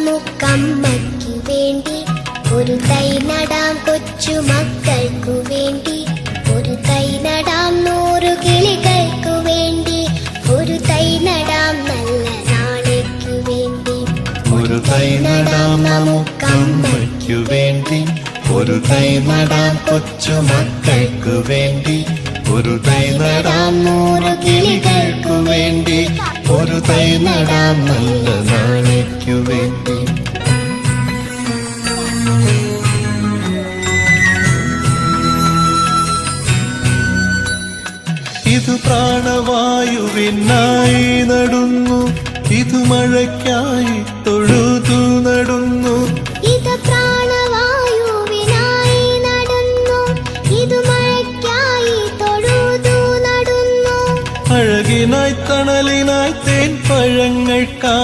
നമുക്കമ്മയ്ക്കു വേണ്ടി ഒരു തൈ നടാം, കൊച്ചു മക്കൾക്കു വേണ്ടി ഒരു തൈ നടാം, 100 കിളികൾക്കു വേണ്ടി ഒരു തൈ നടാം, നല്ല നാളേക്കു വേണ്ടി. ഒരു തൈ നടാം നമുക്കമ്മയ്ക്കു വേണ്ടി ഒരു തൈ നടാം, കൊച്ചു മക്കൾക്കു വേണ്ടി ഒരു തൈ നടാം, 100 കിളികൾക്കു വേണ്ടി ഒരു തൈ നടാം, നല്ല നാളേക്കു വേണ്ടി. ഇത് പ്രാണവായുവിനായി നടുന്നു, ഇത് മഴയ്ക്കായി തൊഴുതു നടുന്നു. ഇത് പ്രാണവായുവിനായി നടുന്നു, ഇത് മഴയ്ക്കായി തൊഴുതു നടുന്നു. അഴകിനായി തണലിനായി തേൻ പഴങ്ങൾക്കായി